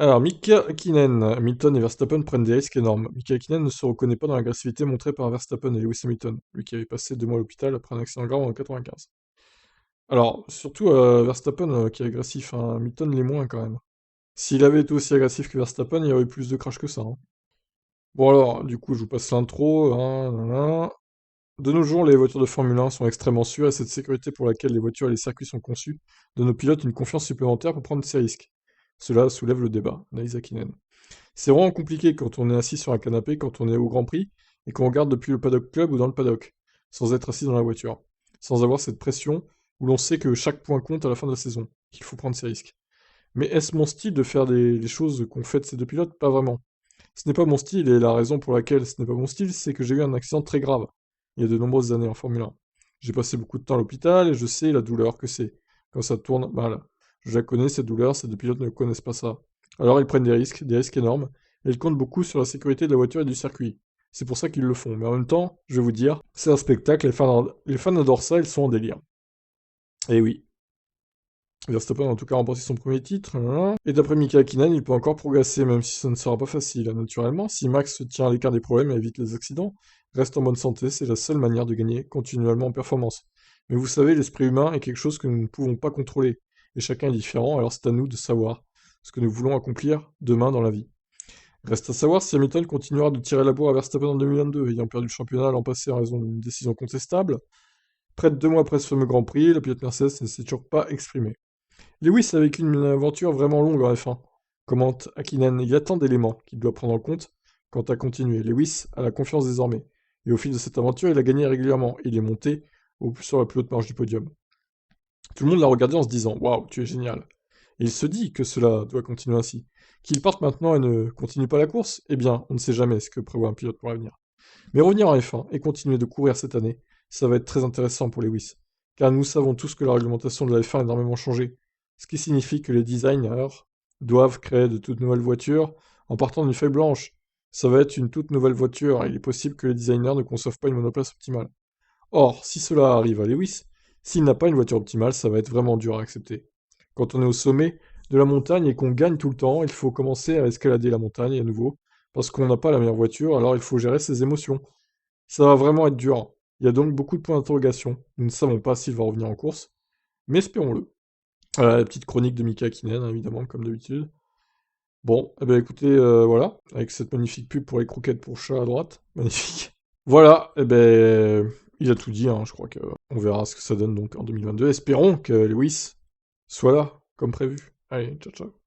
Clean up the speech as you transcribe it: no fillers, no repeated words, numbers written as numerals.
Alors, Mika Hakkinen, Hamilton et Verstappen prennent des risques énormes. Mika Hakkinen ne se reconnaît pas dans l'agressivité montrée par Verstappen et Lewis Hamilton, lui qui avait passé 2 mois à l'hôpital après un accident grave en 95. Alors, surtout Verstappen qui est agressif, hein. Hamilton l'est moins quand même. S'il avait été aussi agressif que Verstappen, il y aurait eu plus de crash que ça, hein. Bon alors, du coup, je vous passe l'intro, hein, nanana. De nos jours, les voitures de Formule 1 sont extrêmement sûres et cette sécurité pour laquelle les voitures et les circuits sont conçus donne aux pilotes une confiance supplémentaire pour prendre ces risques. Cela soulève le débat, analyse Hakkinen. C'est vraiment compliqué quand on est assis sur un canapé, quand on est au Grand Prix, et qu'on regarde depuis le paddock club ou dans le paddock, sans être assis dans la voiture, sans avoir cette pression où l'on sait que chaque point compte à la fin de la saison, qu'il faut prendre ses risques. Mais est-ce mon style de faire les choses qu'ont faites ces deux pilotes? Pas vraiment. Ce n'est pas mon style, et la raison pour laquelle ce n'est pas mon style, c'est que j'ai eu un accident très grave, il y a de nombreuses années en Formule 1. J'ai passé beaucoup de temps à l'hôpital, et je sais la douleur que c'est, quand ça tourne mal. Je la connais, cette douleur, ces deux pilotes ne connaissent pas ça. Alors ils prennent des risques énormes, et ils comptent beaucoup sur la sécurité de la voiture et du circuit. C'est pour ça qu'ils le font, mais en même temps, je vais vous dire, c'est un spectacle, les fans adorent ça, ils sont en délire. Et oui, Verstappen a en tout cas remporté son premier titre. Et d'après Mika Hakkinen, il peut encore progresser, même si ça ne sera pas facile. Naturellement, si Max se tient à l'écart des problèmes et évite les accidents, reste en bonne santé, c'est la seule manière de gagner continuellement en performance. Mais vous savez, l'esprit humain est quelque chose que nous ne pouvons pas contrôler. Et chacun est différent, alors c'est à nous de savoir ce que nous voulons accomplir demain dans la vie. Reste à savoir si Hamilton continuera de tirer la bourre à Verstappen en 2022, ayant perdu le championnat l'an passé en raison d'une décision contestable. Près de 2 mois après ce fameux Grand Prix, le pilote Mercedes ne s'est toujours pas exprimé. Lewis a vécu une aventure vraiment longue en F1, commente Hakkinen. Il y a tant d'éléments qu'il doit prendre en compte quant à continuer. Lewis a la confiance désormais. Et au fil de cette aventure, il a gagné régulièrement. Il est monté sur la plus haute marche du podium. Tout le monde l'a regardé en se disant waouh, tu es génial. Et il se dit que cela doit continuer ainsi. Qu'il parte maintenant et ne continue pas la course, eh bien, on ne sait jamais ce que prévoit un pilote pour l'avenir. Mais revenir en F1 et continuer de courir cette année, ça va être très intéressant pour Lewis. Car nous savons tous que la réglementation de la F1 a énormément changé, ce qui signifie que les designers doivent créer de toutes nouvelles voitures en partant d'une feuille blanche. Ça va être une toute nouvelle voiture et il est possible que les designers ne conçoivent pas une monoplace optimale. Or, si cela arrive à Lewis, s'il n'a pas une voiture optimale, ça va être vraiment dur à accepter. Quand on est au sommet de la montagne et qu'on gagne tout le temps, il faut commencer à escalader la montagne à nouveau, parce qu'on n'a pas la meilleure voiture, alors il faut gérer ses émotions. Ça va vraiment être dur. Il y a donc beaucoup de points d'interrogation. Nous ne savons pas s'il va revenir en course, mais espérons-le. Voilà, la petite chronique de Mika Hakkinen, hein, évidemment, comme d'habitude. Bon, eh ben écoutez, voilà, avec cette magnifique pub pour les croquettes pour chat à droite, magnifique. Voilà, eh ben, il a tout dit, hein, je crois que on verra ce que ça donne donc en 2022. Espérons que Lewis soit là, comme prévu. Allez, ciao ciao.